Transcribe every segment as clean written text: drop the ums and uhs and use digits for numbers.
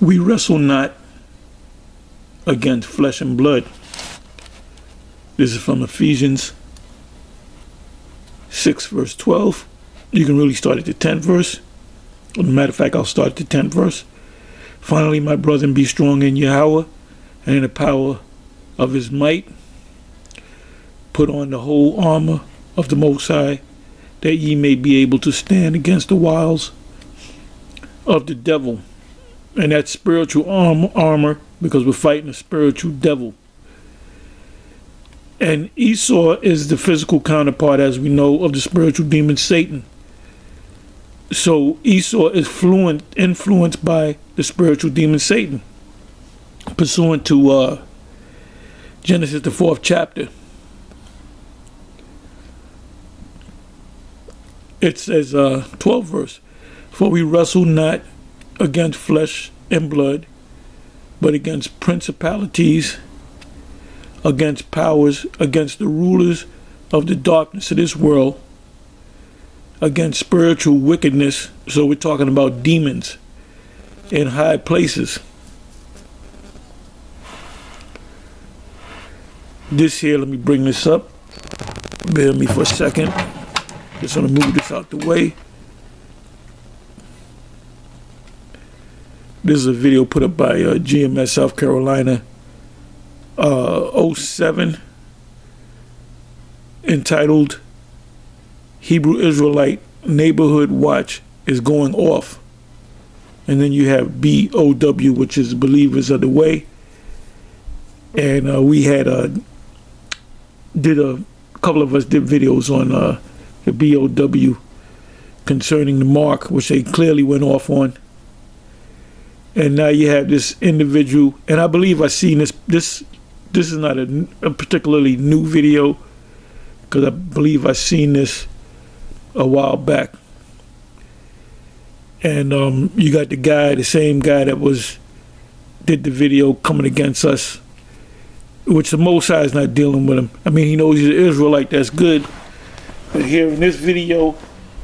We wrestle not against flesh and blood. This is from Ephesians 6 verse 12. You can really start at the 10th verse. As a matter of fact, I'll start at the 10th verse. Finally, my brethren, be strong in Yahweh and in the power of his might. Put on the whole armor of the Most High, that ye may be able to stand against the wiles of the devil. And that's spiritual armor, because we're fighting a spiritual devil. And Esau is the physical counterpart, as we know, of the spiritual demon Satan. So Esau is influenced by the spiritual demon Satan, pursuant to Genesis, the 4th chapter. It says, 12th verse, for we wrestle not against flesh and blood, but against principalities, against powers, against the rulers of the darkness of this world, against spiritual wickedness. So we're talking about demons in high places. This here, let me bring this up. Bear with me for a second. Just want to move this out the way. This is a video put up by GMS South Carolina 07, entitled Hebrew Israelite Neighborhood Watch is Going Off. And then you have BOW, which is Believers of the Way. And we had a couple of us did videos on the BOW concerning the mark, which they clearly went off on. And now you have this individual, and I believe I've seen this. This is not a particularly new video, because I believe I've seen this a while back. And you got the same guy that did the video coming against us, which the Most High is not dealing with him. I mean, he knows he's an Israelite, that's good. But here in this video,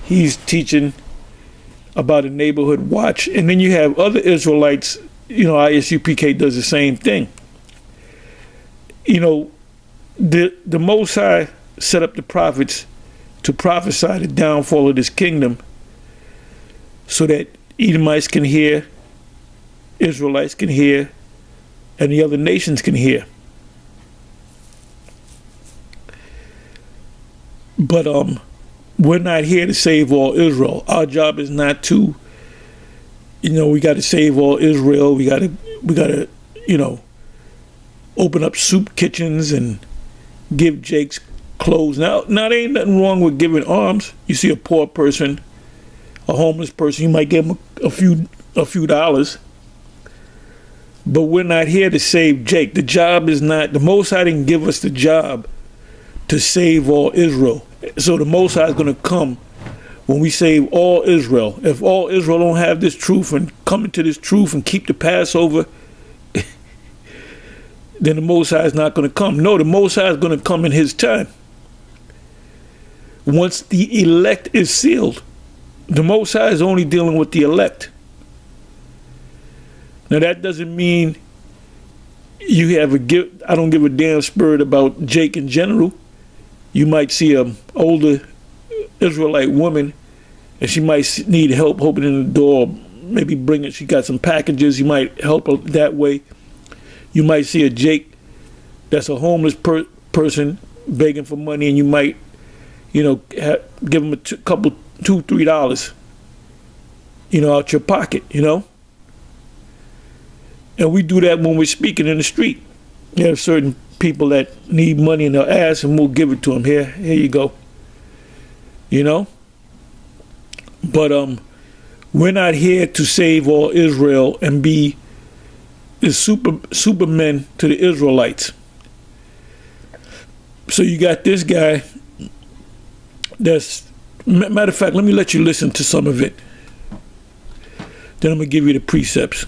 he's teaching about a neighborhood watch. And then you have other Israelites, ISUPK does the same thing. The Most High set up the prophets to prophesy the downfall of this kingdom, so that Edomites can hear, Israelites can hear, and the other nations can hear. But we're not here to save all Israel. Our job is not to, we got to save all Israel. We got to, open up soup kitchens and give Jake's clothes. Now there ain't nothing wrong with giving alms. You see a poor person, a homeless person, you might give them a few dollars. But we're not here to save Jake. The job is not, the Most High didn't give us the job to save all Israel. So the Most High is going to come when we save all Israel. If all Israel don't have this truth and come into this truth and keep the Passover, then the Most High is not going to come. No, the Most High is going to come in his time. Once the elect is sealed, the Most High is only dealing with the elect. Now that doesn't mean you have I don't give a damn spirit about Jake in general. You might see an older Israelite woman, and she might need help opening the door, maybe she got some packages, you might help her that way. You might see a Jake that's a homeless person begging for money, and you might, give him a couple, $2, $3, out your pocket, And we do that when we're speaking in the street. You have certain people that need money in their ass, and we'll give it to them. Here you go. But we're not here to save all Israel and be the supermen to the Israelites. So you got this guy matter of fact, let me let you listen to some of it. Then I'm gonna give you the precepts.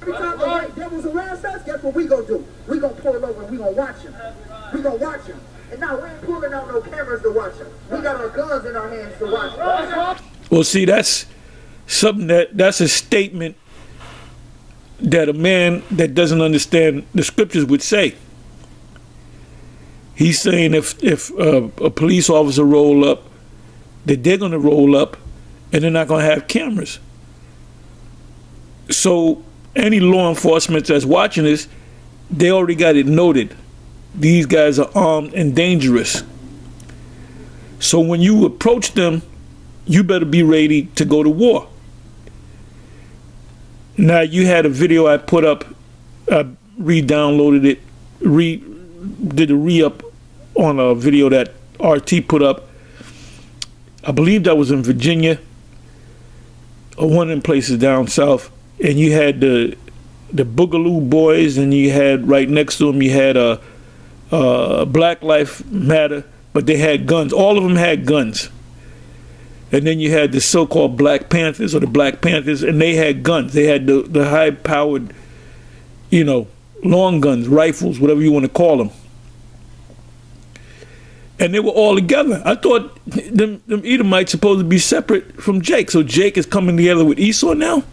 Every time the white devils around us, guess what we gonna do? We gonna pull over and we gonna watch him. We gonna watch him. And now we ain't pulling out no cameras to watch him. We got our guns in our hands to watch him. Well, see, that's something that's a statement that a man that doesn't understand the scriptures would say. He's saying if a police officer roll up, that they're going to roll up and they're not going to have cameras. So any law enforcement that's watching this, they already got it noted. These guys are armed and dangerous. So when you approach them, you better be ready to go to war. Now, you had a video I put up, I re-downloaded it, did a re-up on a video that RT put up. I believe that was in Virginia, or one of them places down south. And you had the Boogaloo Boys, and you had right next to them, you had Black Lives Matter, but they had guns. All of them had guns. And then you had the so-called Black Panthers, or the Black Panthers, and they had guns. They had the high-powered, you know, long guns, rifles, whatever you want to call them. And they were all together. I thought them Edomites supposed to be separate from Jake. So Jake is coming together with Esau now?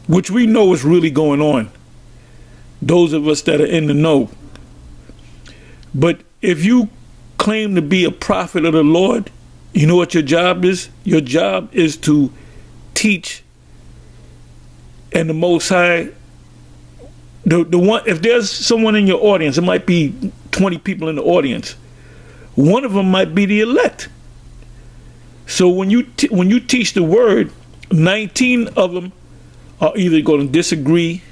Which we know is really going on. Those of us that are in the know. But if you claim to be a prophet of the Lord, you know what your job is? Your job is to teach, and the Most High, the one, if there's someone in your audience, it might be 20 people in the audience, one of them might be the elect. So when you teach the word, 19 of them are either going to disagree,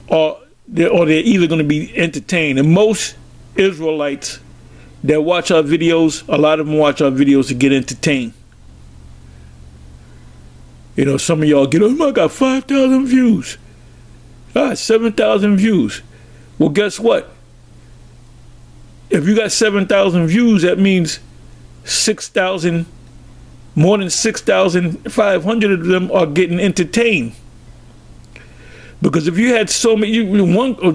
or they're either going to be entertained. And most Israelites that watch our videos, a lot of them watch our videos to get entertained. You know, some of y'all get, oh, I got 5,000 views. Ah, 7,000 views. Well, guess what? If you got 7,000 views, that means 6,000, more than 6,500 of them are getting entertained. Because if you had so many,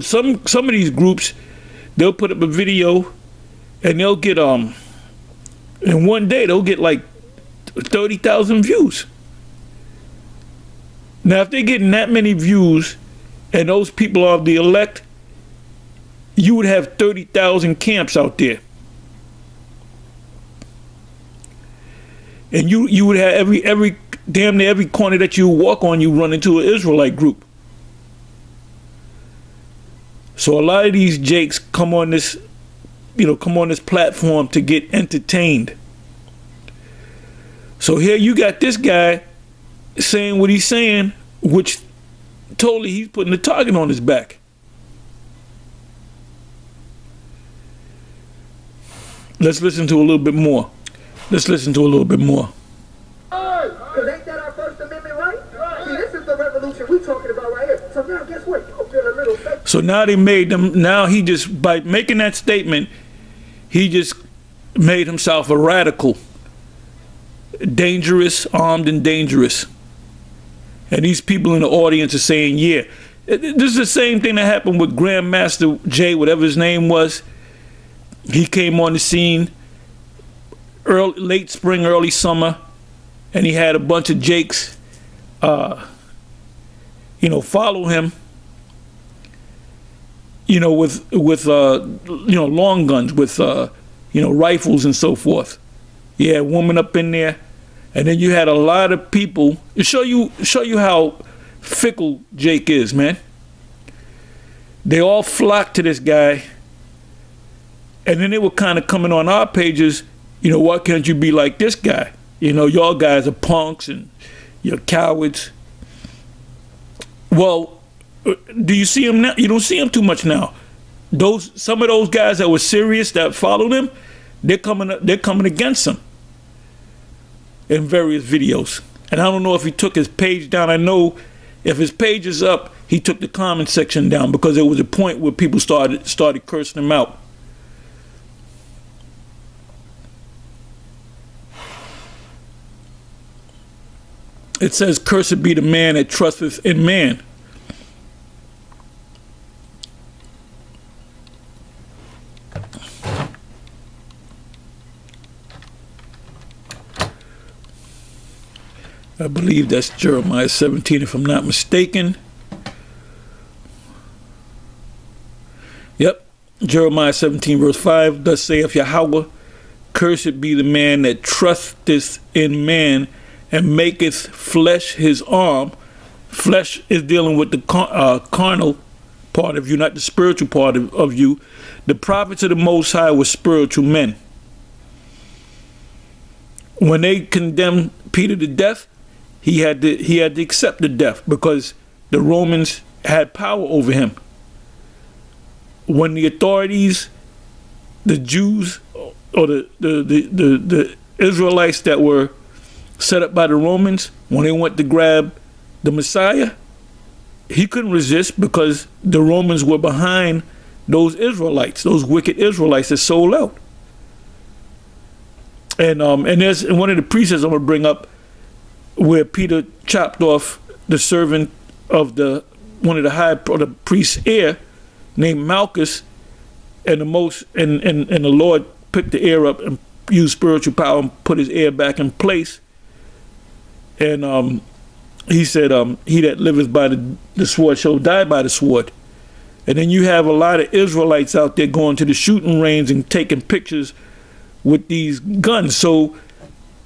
some of these groups, they'll put up a video and they'll get in one day they'll get like 30,000 views. Now, if they're getting that many views and those people are the elect, you would have 30,000 camps out there. And you would have every damn near every corner that you walk on, you run into an Israelite group. So a lot of these jakes come on this, come on this platform to get entertained. So here you got this guy saying what he's saying, which totally he's putting the target on his back. Let's listen to a little bit more. Let's listen to a little bit more. Because ain't that our First Amendment right? See, this is the revolution we're talking about right here. So now guess what? You feel a little safe. So now they made them, now he just, by making that statement, he just made himself a radical. Dangerous, armed and dangerous. And these people in the audience are saying, yeah. This is the same thing that happened with Grandmaster Jay, whatever his name was. He came on the scene late spring, early summer, and he had a bunch of jakes, follow him, with long guns, with, rifles and so forth. You had a woman up in there, and then you had a lot of people to show you how fickle Jake is, man. They all flocked to this guy, and then they were kind of coming on our pages, why can't you be like this guy? Y'all guys are punks and you're cowards. Well, do you see him now? You don't see him too much now. Some of those guys that were serious, that followed him, they're coming against him in various videos. And I don't know if he took his page down. I know if his page is up, he took the comment section down, because there was a point where people started cursing him out. It says, cursed be the man that trusteth in man. I believe that's Jeremiah 17, if I'm not mistaken. Yep, Jeremiah 17, verse 5. Thus saith Yahweh, cursed be the man that trusteth in man and maketh flesh his arm. Flesh is dealing with the carnal part of you, not the spiritual part of you. The prophets of the Most High were spiritual men. When they condemned Peter to death, he had to accept the death because the Romans had power over him. When the authorities, the Jews, or the Israelites that were set up by the Romans, when they went to grab the Messiah, he couldn't resist because the Romans were behind those Israelites, those wicked Israelites that sold out. And there's one of the precepts I'm gonna bring up where Peter chopped off the servant of one of the priest's ear, named Malchus, and the Lord picked the ear up and used spiritual power and put his ear back in place. And he said, he that liveth by the sword shall die by the sword. And then you have a lot of Israelites out there going to the shooting range and taking pictures with these guns. So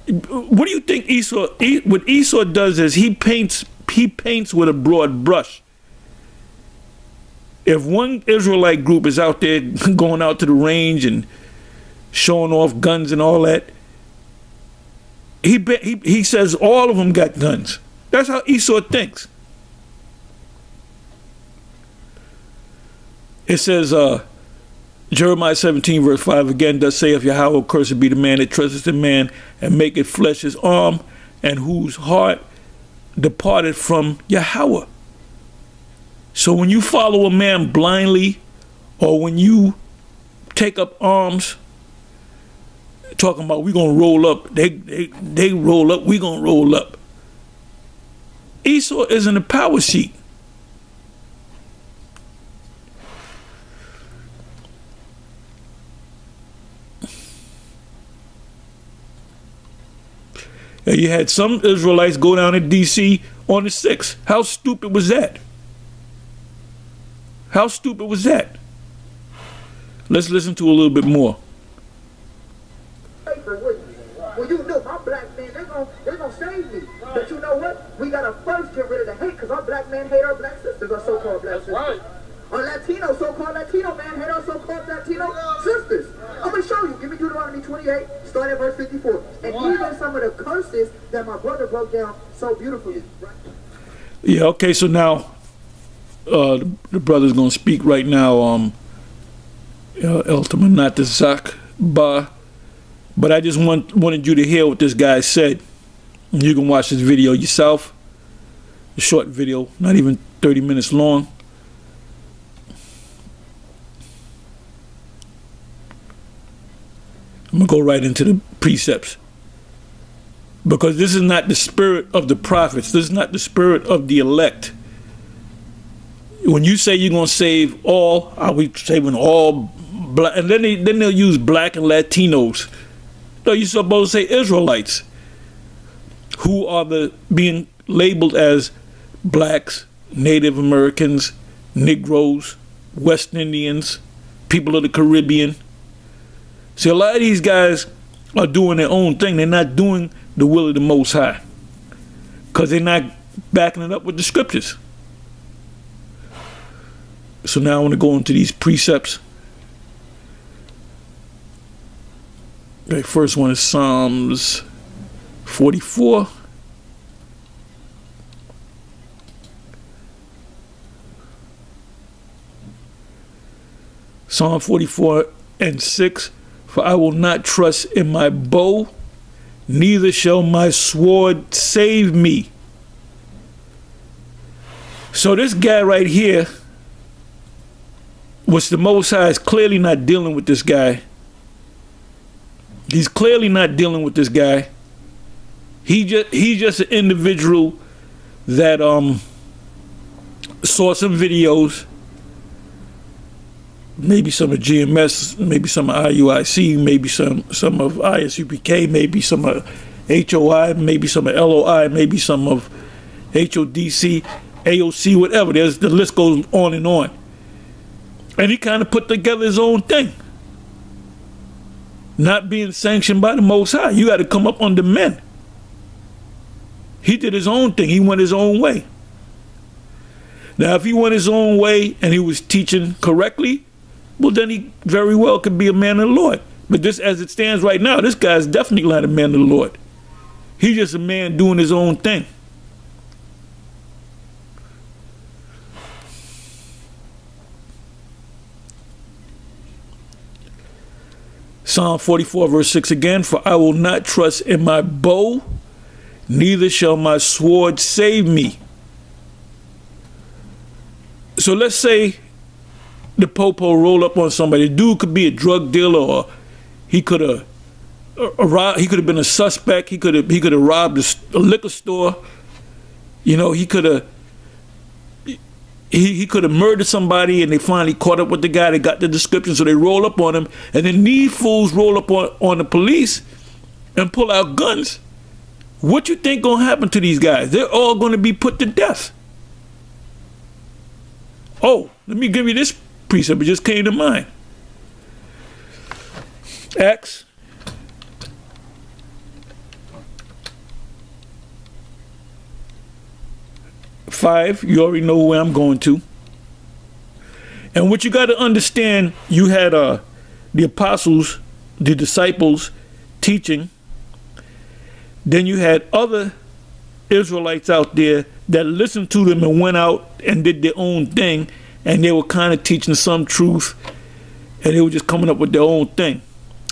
what do you think Esau, what Esau does is he paints with a broad brush. If one Israelite group is out there going out to the range and showing off guns and all that, he says all of them got guns. That's how Esau thinks. It says, Jeremiah 17, verse 5, again, thus saith Yahweh, cursed be the man that trusteth in man and maketh flesh his arm, and whose heart departed from Yahweh. So when you follow a man blindly, or when you take up arms, talking about we gonna roll up, they roll up, we gonna roll up. Esau is in the power seat. And you had some Israelites go down to D.C. on the 6th. How stupid was that? How stupid was that? Let's listen to a little bit more. Well, you know, my black man, they're gonna save me. But you know what? We gotta first get rid of the hate, because our black men hate our black sisters, our so-called black sisters. Right. Our Latino, so-called Latino man hate our so-called Latino sisters. I'm gonna show you. Give me Deuteronomy 28, start at verse 54. And even some of the curses that my brother broke down so beautifully. Right? Yeah, okay, so now the brother's gonna speak right now, Eltaman, not the Zak Ba. But I just wanted you to hear what this guy said. You can watch this video yourself. A short video, not even 30 minutes long. I'm going to go right into the precepts. Because this is not the spirit of the prophets. This is not the spirit of the elect. When you say you're going to save all, are we saving all black? And then they'll use black and Latinos. No, you're supposed to say Israelites, who are being labeled as blacks, Native Americans, Negroes, West Indians, people of the Caribbean. See, a lot of these guys are doing their own thing. They're not doing the will of the Most High because they're not backing it up with the scriptures. So now I want to go into these precepts. Okay, first one is Psalms 44. Psalm 44 and 6. For I will not trust in my bow, neither shall my sword save me. So this guy right here, which the Most High is clearly not dealing with this guy. He's clearly not dealing with this guy. He's just an individual that saw some videos, maybe some of GMS, maybe some of IUIC, maybe some of ISUPK, maybe some of HOI, maybe some of LOI, maybe some of HODC, AOC, whatever. The list goes on. And he kind of put together his own thing. Not being sanctioned by the Most High. You got to come up under men. He did his own thing. He went his own way. Now, if he went his own way and he was teaching correctly, well, then he very well could be a man of the Lord. But this, as it stands right now, this guy's definitely not a man of the Lord. He's just a man doing his own thing. Psalm 44 verse 6 again, for I will not trust in my bow, neither shall my sword save me. So let's say the popo roll up on somebody. The dude could be a drug dealer, or he could have been a suspect. He could have robbed a liquor store. You know, he could have murdered somebody, and they finally caught up with the guy. They got the description, so they roll up on him, and then these fools roll up on the police and pull out guns. What you think gonna happen to these guys? They're all gonna be put to death. Oh, let me give you this precept. It just came to mind. Acts 5, you already know where I'm going to. And what you got to understand, you had the apostles, the disciples teaching. Then you had other Israelites out there that listened to them and went out and did their own thing, and they were kind of teaching some truth, and they were just coming up with their own thing.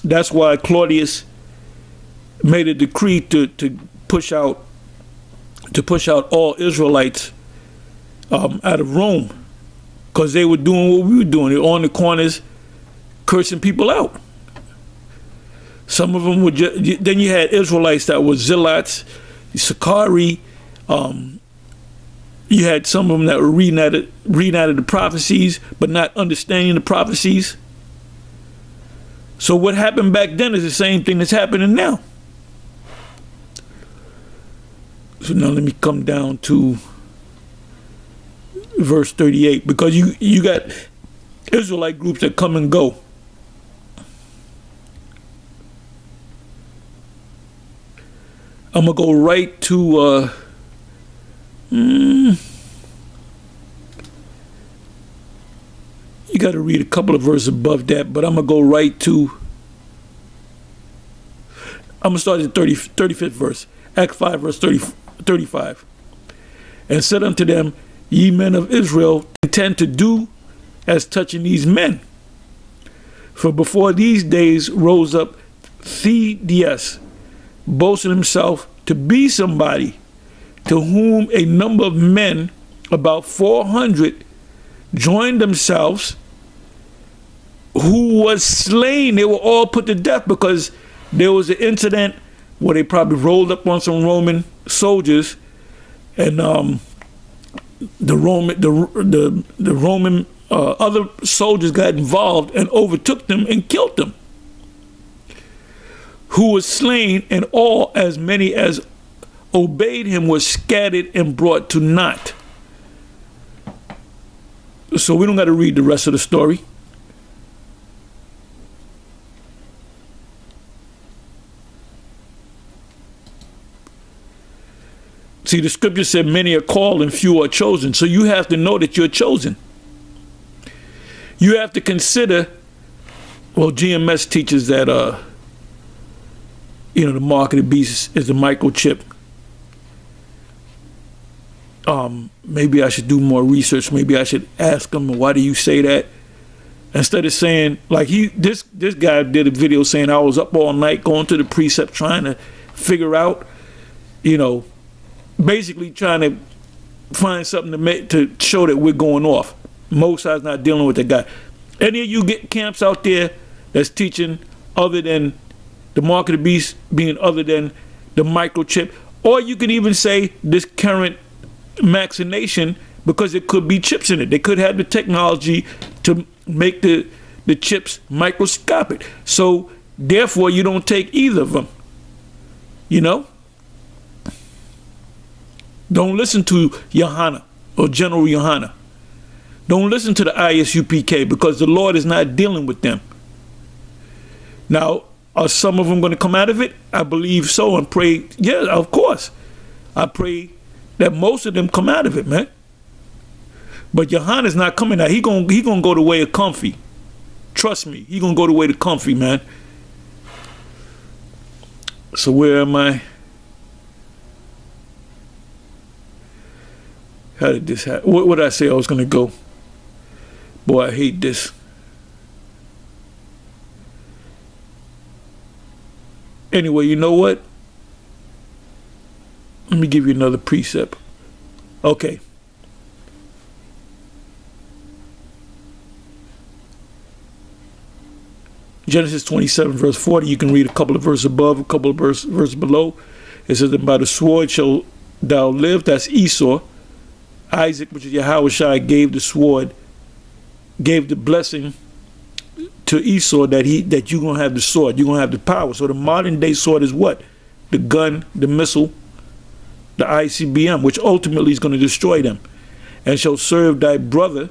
That's why Claudius made a decree to push out all Israelites out of Rome, because they were doing what we were doing. They were on the corners cursing people out. Some of them were just, then you had Israelites that were zealots, Sakari. You had some of them that were reading out of the prophecies, but not understanding the prophecies. So what happened back then is the same thing that's happening now. So now let me come down to verse 38, because you got Israelite groups that come and go. I'm gonna go right to you got to read a couple of verses above that, but I'm gonna go right to, I'm gonna start at the 35th verse. Act 5 verse 35. And said unto them, ye men of Israel, intend to do as touching these men. For before these days rose up Theudas, boasting himself to be somebody, to whom a number of men, about 400, joined themselves, who was slain. They were all put to death, because there was an incident where they probably rolled up on some Roman soldiers, and the Roman other soldiers got involved and overtook them and killed them, who was slain, and all as many as obeyed him were scattered and brought to naught. So we don't got to read the rest of the story. See, the scripture said many are called and few are chosen. So you have to know that you're chosen. You have to consider, well, GMS teaches that, the mark of the beast is the microchip. Maybe I should do more research. Maybe I should ask him, why do you say that? Instead of saying, like this guy did a video saying I was up all night going to the precept trying to figure out, basically trying to find something to show that we're going off. Mosai's not dealing with that guy. Any of you get camps out there that's teaching other than the mark of the beast, being other than the microchip, or you can even say this current vaccination, because it could be chips in it. They could have the technology to make the chips microscopic. So therefore you don't take either of them. You know? Don't listen to Johanna or General Johanna. Don't listen to the ISUPK, because the Lord is not dealing with them. Now, are some of them going to come out of it? I believe so, and pray. Yeah, of course. I pray that most of them come out of it, man. But Johanna's not coming out. He gonna go the way of comfy. Trust me, he gonna go the way of comfy, man. So where am I? How did this happen? What did I say I was gonna go? Boy, I hate this. Anyway, you know what? Let me give you another precept. Okay. Genesis 27, verse 40. You can read a couple of verses above, a couple of verses below. It says, "And by the sword shall thou live." That's Esau. Isaac, which is Yahushua, gave the sword, gave the blessing to Esau that you're going to have the sword. You're going to have the power. So the modern day sword is what? The gun, the missile, the ICBM, which ultimately is going to destroy them. "And shall serve thy brother,"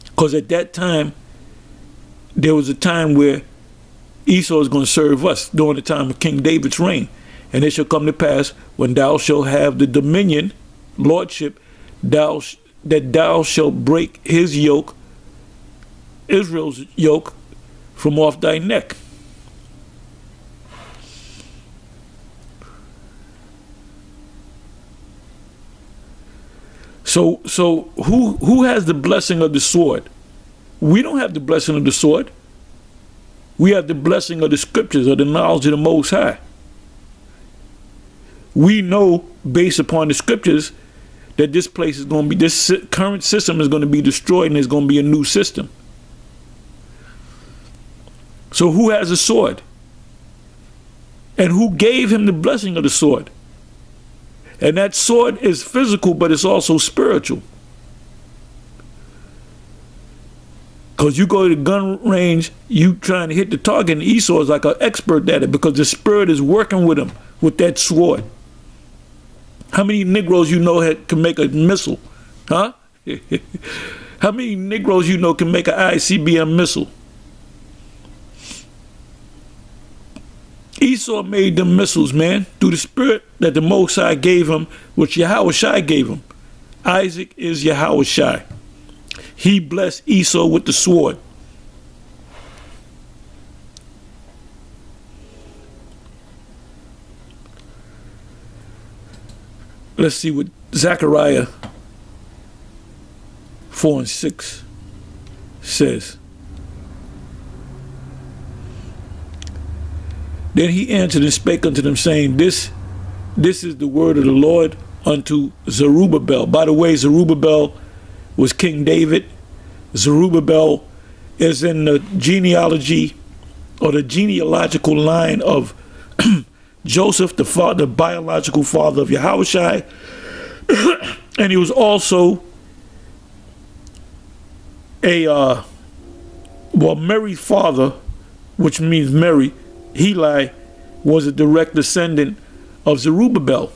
because at that time, there was a time where Esau is going to serve us during the time of King David's reign. "And it shall come to pass, when thou shalt have the dominion, lordship, that thou shalt break his yoke, Israel's yoke, from off thy neck." So who has the blessing of the sword? We don't have the blessing of the sword. We have the blessing of the scriptures, of the knowledge of the Most High. We know, based upon the scriptures, that this place is going to be, this current system is going to be destroyed, and there's going to be a new system. So who has a sword? And who gave him the blessing of the sword? And that sword is physical, but it's also spiritual. Because you go to the gun range, you trying to hit the target, and Esau is like an expert at it, because the spirit is working with him with that sword. How many Negroes you know can make a missile? Huh? How many Negroes you know can make an ICBM missile? Esau made them missiles, man, through the spirit that the Most High gave him, which Yahushua gave him. Isaac is Yahushua. He blessed Esau with the sword. Let's see what Zechariah 4 and 6 says. "Then he answered and spake unto them, saying, This is the word of the Lord unto Zerubbabel." By the way, Zerubbabel was King David. Zerubbabel is in the genealogy or the genealogical line of Joseph, the father, biological father of Yahushua. And he was also Mary's father, which means Mary. Heli was a direct descendant of Zerubbabel,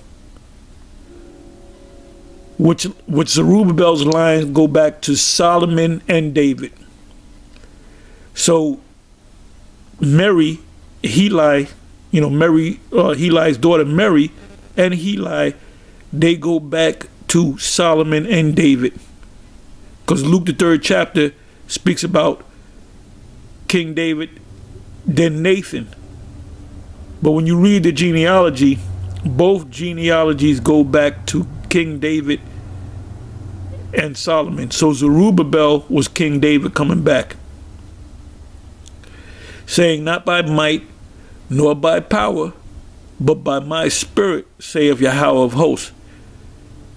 which Zerubbabel's lines go back to Solomon and David. So Mary, Heli, Heli's daughter Mary and Heli, they go back to Solomon and David, because Luke the 3rd chapter speaks about King David, then Nathan. But when you read the genealogy, both genealogies go back to King David and Solomon. So Zerubbabel was King David coming back, saying, "Not by might nor by power, but by my spirit, saith Yahweh of hosts."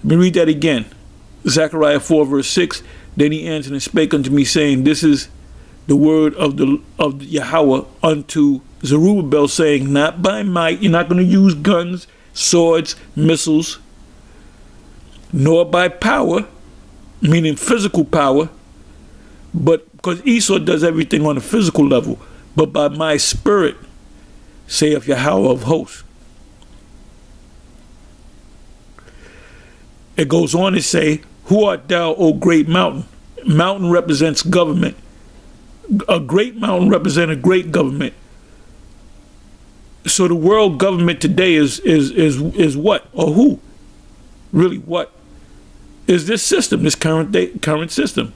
Let me read that again. Zechariah 4 verse 6. "Then he answered and spake unto me, saying, This is the word of Yahweh unto Zerubbabel, saying, Not by might," you're not going to use guns, swords, missiles, "nor by power," meaning physical power, but because Esau does everything on a physical level, "but by my spirit, saith Yahweh of hosts." It goes on to say, who art thou, O great mountain? Mountain represents government. A great mountain represents a great government. So the world government today is what or who? Really, what is this system? This current system.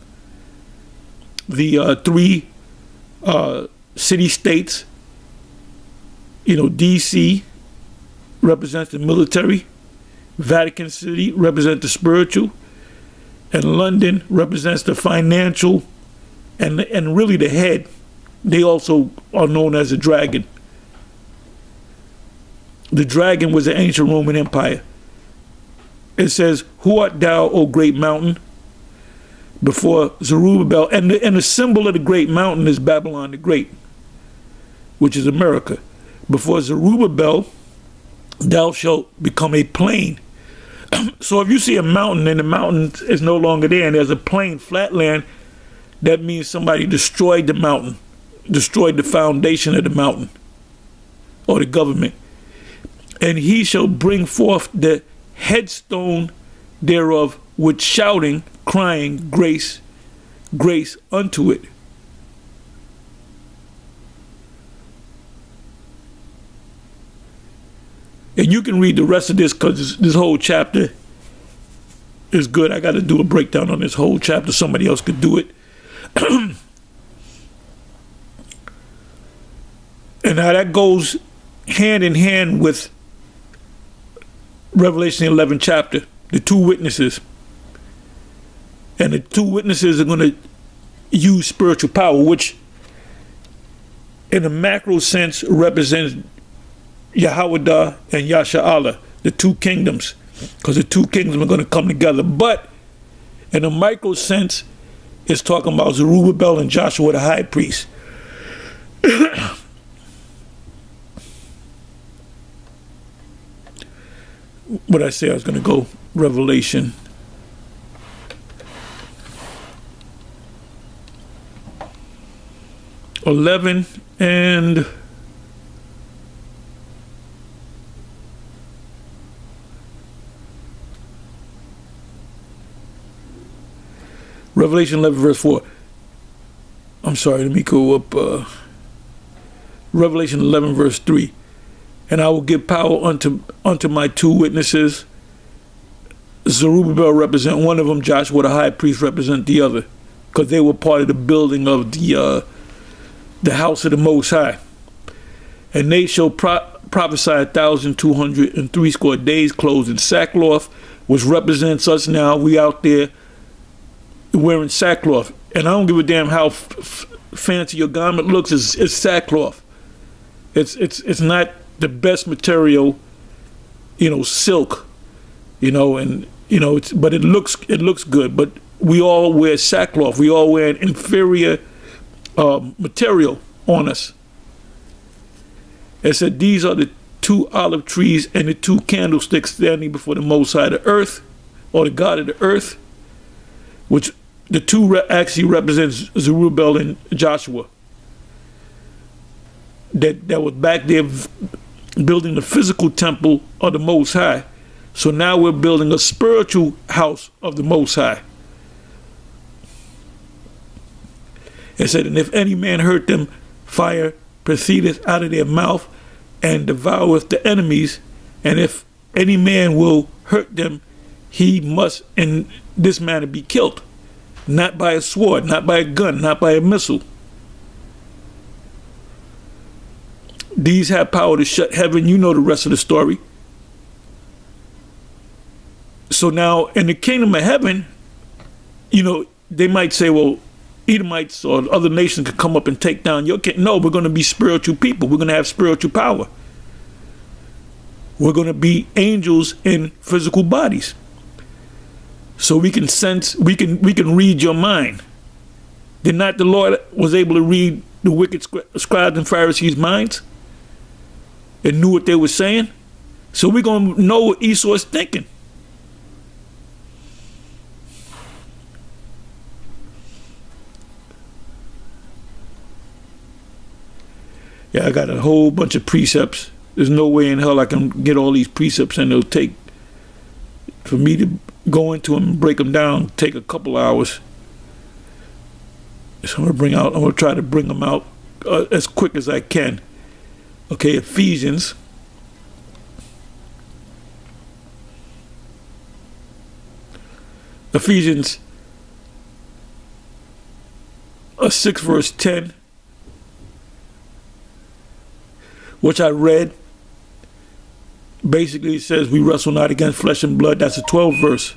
The three city states. D.C. represents the military. Vatican City represents the spiritual, and London represents the financial, and really the head. They also are known as the dragon. The dragon was the ancient Roman Empire. It says, who art thou, O great mountain? Before Zerubbabel, and the symbol of the great mountain is Babylon the Great, which is America. Before Zerubbabel, thou shalt become a plain. So if you see a mountain and the mountain is no longer there and there's a plain, flat land, that means somebody destroyed the mountain, destroyed the foundation of the mountain or the government. And he shall bring forth the headstone thereof with shouting, crying, grace, grace unto it. And you can read the rest of this because this whole chapter is good. I got to do a breakdown on this whole chapter. Somebody else could do it. And how that goes hand in hand with Revelation 11 chapter, the two witnesses. And the two witnesses are going to use spiritual power, which in a macro sense represents Yahweh and Yasha'Allah, the two kingdoms, because the two kingdoms are going to come together. But in a micro sense, it's talking about Zerubbabel and Joshua the high priest. What I say, I was going to go Revelation. Revelation 11 verse 4. I'm sorry, let me go up. Revelation 11 verse 3. And I will give power unto my two witnesses. Zerubbabel represent one of them. Joshua the high priest represent the other, because they were part of the building of the house of the Most High. And they shall prophesy 1,260 days, clothed in sackcloth, which represents us now. We out there wearing sackcloth, and I don't give a damn how fancy your garment looks. It's sackcloth. It's not the best material, silk, and but it looks good. But we all wear sackcloth. We all wear an inferior material on us. It said, these are the two olive trees and the two candlesticks standing before the Most High, the earth, or the God of the earth, which the two actually represents Zerubbabel and Joshua. That was back there building the physical temple of the Most High. So now we're building a spiritual house of the Most High. It said, and if any man hurt them, fire proceedeth out of their mouth and devoureth the enemies. And if any man will hurt them, he must in this manner be killed. Not by a sword, not by a gun, not by a missile. These have power to shut heaven. You know the rest of the story. So now in the kingdom of heaven, they might say, well, Edomites or other nations could come up and take down your king. No, we're going to be spiritual people. We're going to have spiritual power. We're going to be angels in physical bodies. So we can sense, we can read your mind. Did not the Lord was able to read the wicked scribes and Pharisees' minds and knew what they were saying? So we're going to know what Esau is thinking. Yeah, I got a whole bunch of precepts. There's no way in hell I can get all these precepts, and it'll take for me to go into them and break them down, take a couple hours. So I'm gonna try to bring them out as quick as I can. Okay, Ephesians. Ephesians 6 verse 10, which I read. Basically, it says we wrestle not against flesh and blood. That's a 12th verse.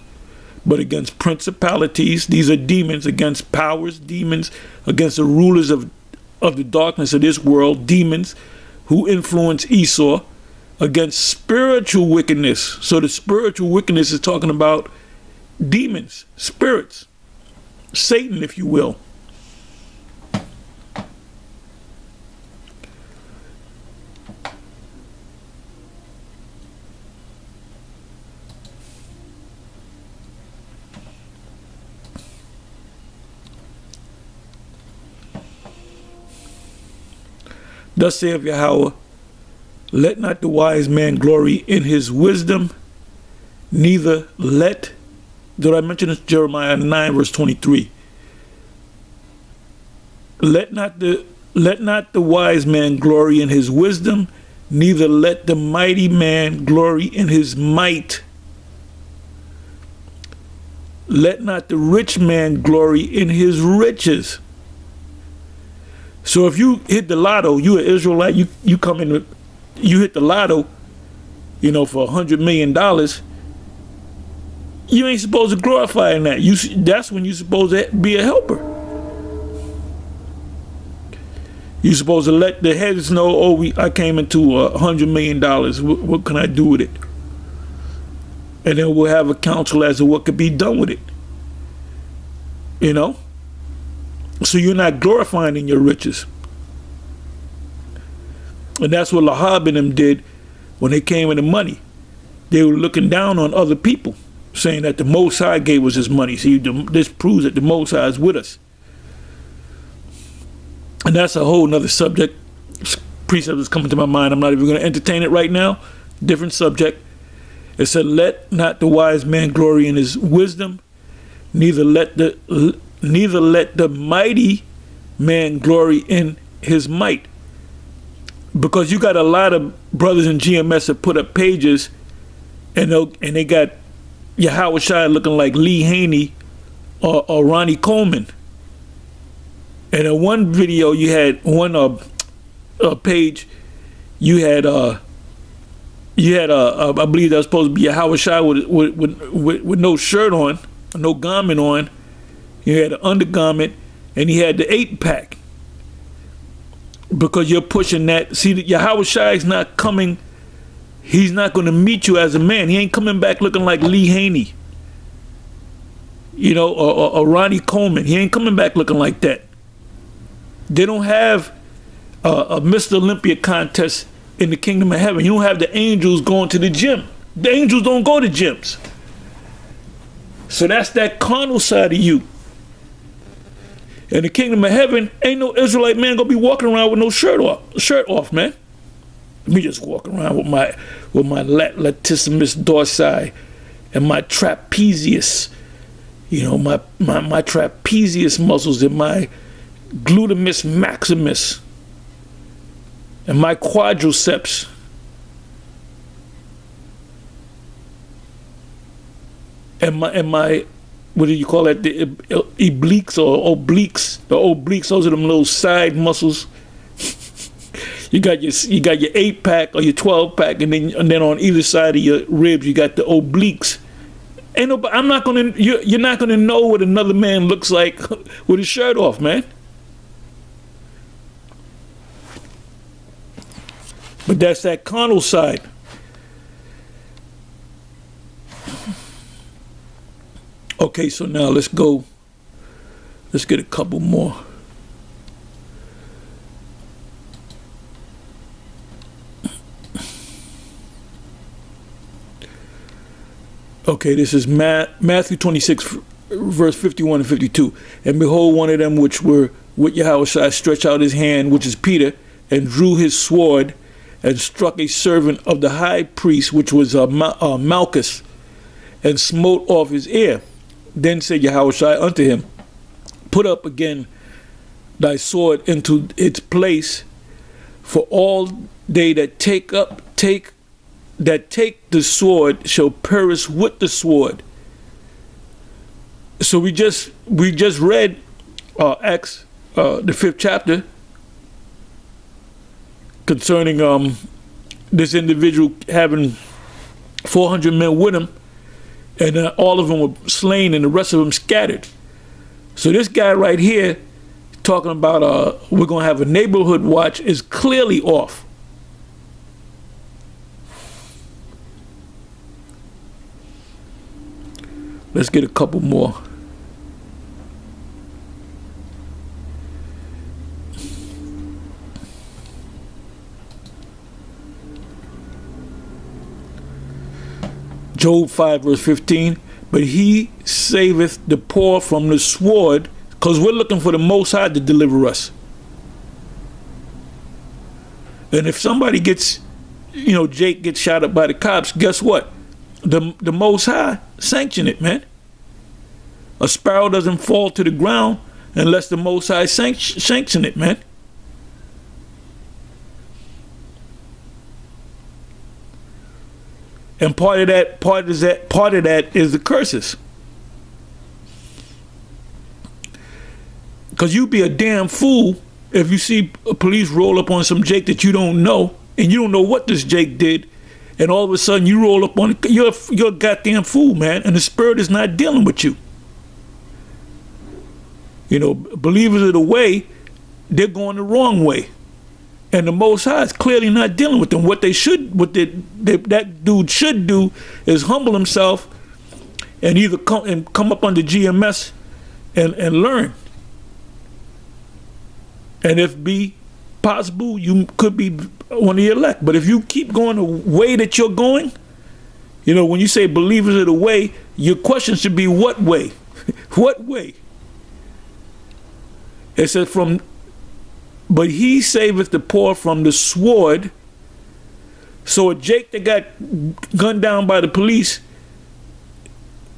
But against principalities, these are demons, against powers, demons, against the rulers of the darkness of this world, demons who influence Esau, against spiritual wickedness. So the spiritual wickedness is talking about demons, spirits, Satan, if you will. Thus saith Yahweh, let not the wise man glory in his wisdom, neither let, did I mention this? Jeremiah 9 verse 23. Let not the wise man glory in his wisdom, neither let the mighty man glory in his might. Let not the rich man glory in his riches. So if you hit the lotto, you an Israelite, you come in, you hit the lotto, you know, for $100 million, you ain't supposed to glorify in that. That's when you're supposed to be a helper. You're supposed to let the heads know, oh, I came into $100 million. What can I do with it? And then we'll have a council as to what could be done with it. You know? So you're not glorifying in your riches. And that's what Lahab and them did when they came into money. They were looking down on other people, saying that the Most High gave us his money. See, this proves that the Most High is with us. And that's a whole nother subject. Precept is coming to my mind. I'm not even going to entertain it right now. Different subject. It said, let not the wise man glory in his wisdom, neither let the mighty man glory in his might. Because you got a lot of brothers in GMS that put up pages and they got Yahweh Shai looking like Lee Haney or Ronnie Coleman. And in one video you had one page, you had I believe that was supposed to be Yahweh Shai with no shirt on, no garment on. He had an undergarment, and he had the 8-pack. Because you're pushing that. See, Yahweh Shai is not coming. He's not going to meet you as a man. He ain't coming back looking like Lee Haney, you know, or Ronnie Coleman. He ain't coming back looking like that. They don't have a Mr. Olympia contest in the kingdom of heaven. You don't have the angels going to the gym. The angels don't go to gyms. So that's that carnal side of you. In the kingdom of heaven, ain't no Israelite man gonna be walking around with no shirt off, man. Me just walking around with my latissimus dorsi and my trapezius, you know, my trapezius muscles and my glutamus maximus and my quadriceps. And my what do you call that? The obliques or obliques. The obliques, those are them little side muscles. You got your 8-pack or your 12-pack, and then on either side of your ribs you got the obliques. Ain't nobody. I'm not gonna. You're not gonna know what another man looks like with his shirt off, man. But that's that carnal side. Okay, so now let's go. Let's get a couple more. Okay, this is Matthew 26, verse 51 and 52. And behold, one of them which were with Yahweh stretched out his hand, which is Peter, and drew his sword, and struck a servant of the high priest, which was Malchus, and smote off his ear. Then said Yahushua unto him, put up again thy sword into its place, for all they that take the sword shall perish with the sword. So we just read Acts the 5th chapter concerning this individual having 400 men with him, and all of them were slain and the rest of them scattered. So this guy right here talking about we're gonna have a neighborhood watch is clearly off. Let's get a couple more. Job 5 verse 15, but he saveth the poor from the sword, because we're looking for the Most High to deliver us. And if somebody gets, Jake gets shot up by the cops, guess what? The Most High sanction it, man. A sparrow doesn't fall to the ground unless the Most High sanction it, man. And part of that is the curses. Because you'd be a damn fool if you see a police roll up on some Jake that you don't know, and you don't know what this Jake did, and all of a sudden you roll up on it. You're a goddamn fool, man, and the spirit is not dealing with you. Believers of the way, they're going the wrong way. And the Most High is clearly not dealing with them. What that dude should do is humble himself and either come up under GMS and learn. And if be possible, you could be one of the elect. But if you keep going the way that you're going, when you say believers of the way, your question should be what way? What way? It says but he saveth the poor from the sword. So a Jake that got gunned down by the police,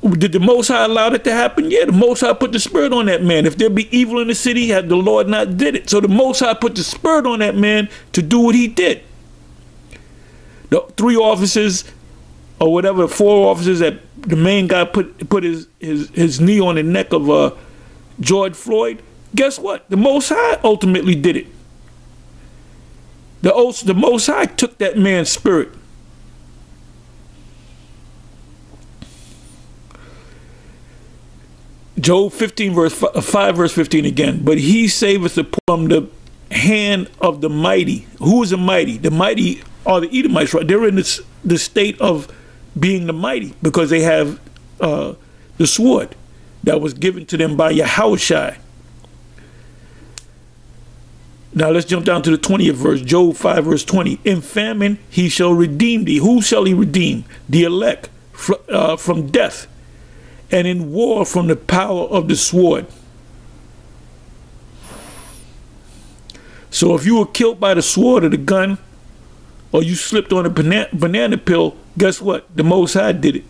did the Most High allow it to happen? Yeah, the Most High put the spirit on that man. If there be evil in the city, had the Lord not did it. So the Most High put the spirit on that man to do what he did. The 3 officers, or whatever, 4 officers that the main guy put his knee on the neck of George Floyd. Guess what? The Most High ultimately did it. The Most High took that man's spirit. Job 5 verse 15 again. But he saveth the poor from the hand of the mighty. Who is the mighty? The mighty are the Edomites, right? They're in the state of being the mighty because they have the sword that was given to them by Yahushua. Now let's jump down to the 20th verse, Job 5 verse 20. In famine he shall redeem thee. Who shall he redeem? The elect from death, and in war from the power of the sword. So if you were killed by the sword or the gun, or you slipped on a banana peel, guess what? The Most High did it.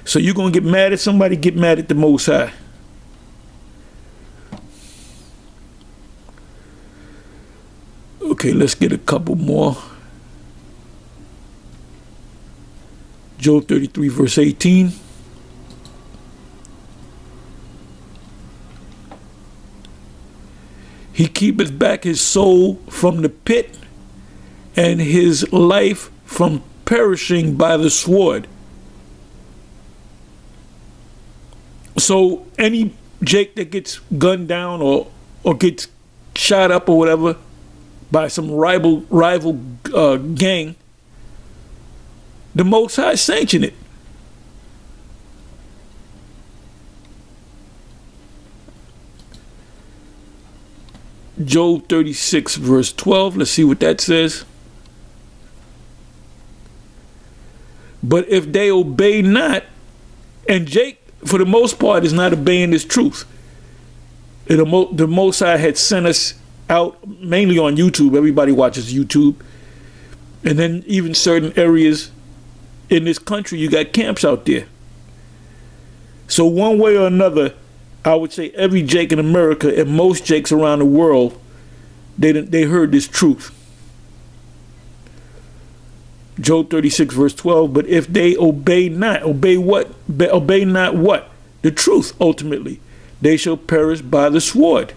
So you're going to get mad at somebody, get mad at the Most High. Okay, let's get a couple more. Job 33 verse 18. He keepeth back his soul from the pit, and his life from perishing by the sword. So any Jake that gets gunned down or gets shot up or whatever by some rival gang, the Most High sanctioned it. Job 36 verse 12. Let's see what that says. But if they obey not, and Jake for the most part is not obeying this truth. The Most High had sent us out mainly on YouTube. Everybody watches YouTube. And then even certain areas in this country, you got camps out there. So one way or another, I would say every Jake in America and most Jakes around the world, they heard this truth. Job 36 verse 12, but if they obey not, obey what? Obey not what? The truth, ultimately. They shall perish by the sword.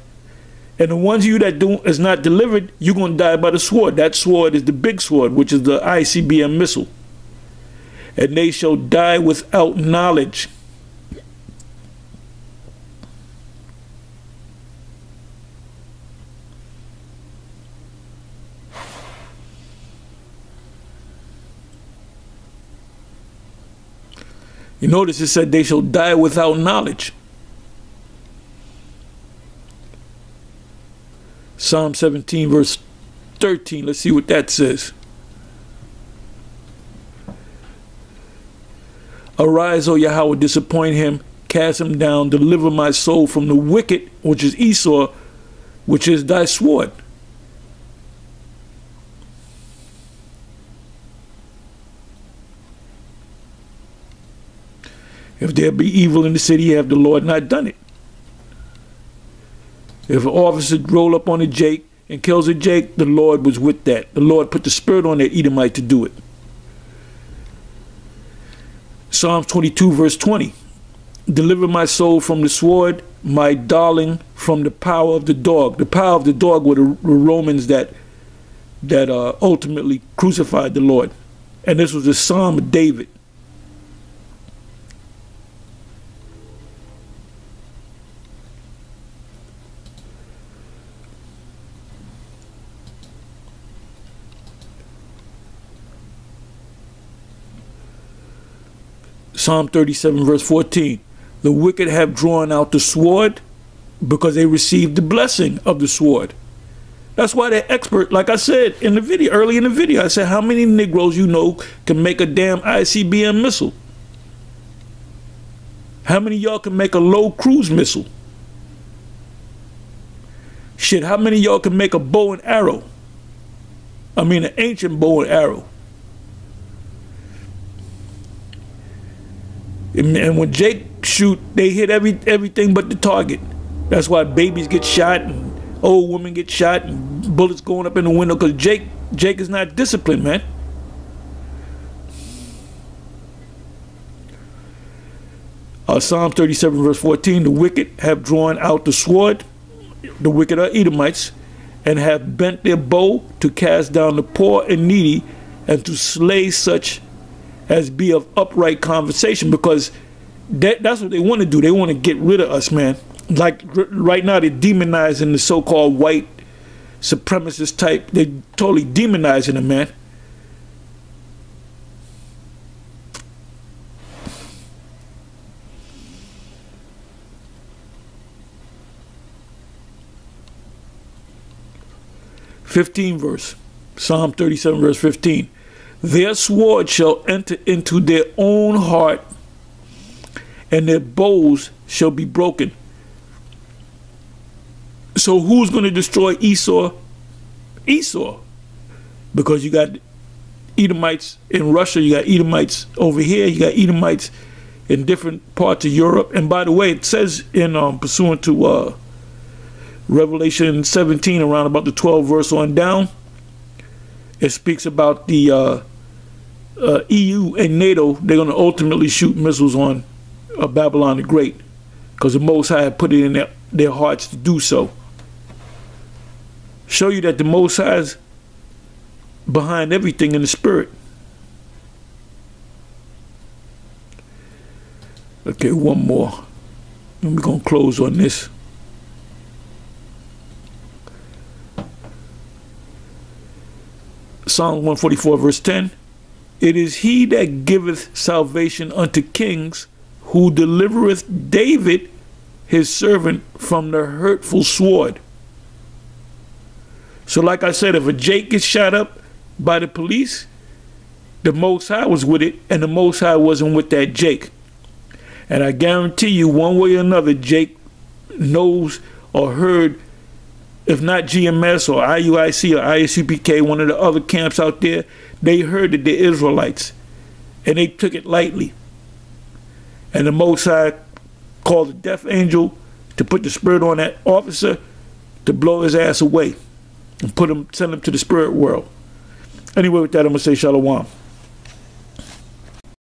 And the ones of you that is not delivered, you're going to die by the sword. That sword is the big sword, which is the ICBM missile. And they shall die without knowledge. You notice it said they shall die without knowledge. Psalm 17 verse 13. Let's see what that says. Arise, O Yahweh, disappoint him, cast him down, deliver my soul from the wicked, which is Esau, which is thy sword. If there be evil in the city, have the Lord not done it? If an officer roll up on a Jake and kills a Jake, the Lord was with that. The Lord put the spirit on that Edomite to do it. Psalms 22 verse 20. Deliver my soul from the sword, my darling from the power of the dog. The power of the dog were the Romans that ultimately crucified the Lord. And this was a Psalm of David. Psalm 37 verse 14. The wicked have drawn out the sword because they received the blessing of the sword. That's why they're expert. Like I said in the video, early in the video, I said, how many Negroes you know can make a damn ICBM missile? How many of y'all can make a low cruise missile? Shit, how many of y'all can make a bow and arrow? I mean, an ancient bow and arrow. And when Jake shoot, they hit everything but the target. That's why babies get shot and old women get shot and bullets going up in the window, because Jake is not disciplined, man. Psalm 37 verse 14. The wicked have drawn out the sword. The wicked are Edomites, and have bent their bow to cast down the poor and needy, and to slay such as be of upright conversation, because that's what they want to do. They want to get rid of us, man. Like right now, they're demonizing the so-called white supremacist type. They're totally demonizing them, man. Psalm 37 verse 15. Their sword shall enter into their own heart, and their bows shall be broken. So who's going to destroy Esau? Esau. Because you got Edomites in Russia, you got Edomites over here, you got Edomites in different parts of Europe. And by the way, it says in pursuant to Revelation 17, around about the 12th verse on down, it speaks about the EU and NATO. They're going to ultimately shoot missiles on Babylon the Great, because the Most High put it in their hearts to do so. Show you that the Most High is behind everything in the spirit. Okay, one more. And we're going to close on this. Psalm 144 verse 10. It is he that giveth salvation unto kings, who delivereth David his servant from the hurtful sword. So like I said, if a Jake gets shot up by the police, the Most High was with it, and the Most High wasn't with that Jake. And I guarantee you, one way or another, Jake knows or heard, if not GMS or IUIC or ISUPK, one of the other camps out there, they heard that they're Israelites. and they took it lightly. And the Most High called the death angel to put the spirit on that officer to blow his ass away and send him to the spirit world. Anyway, with that, I'm going to say shalom.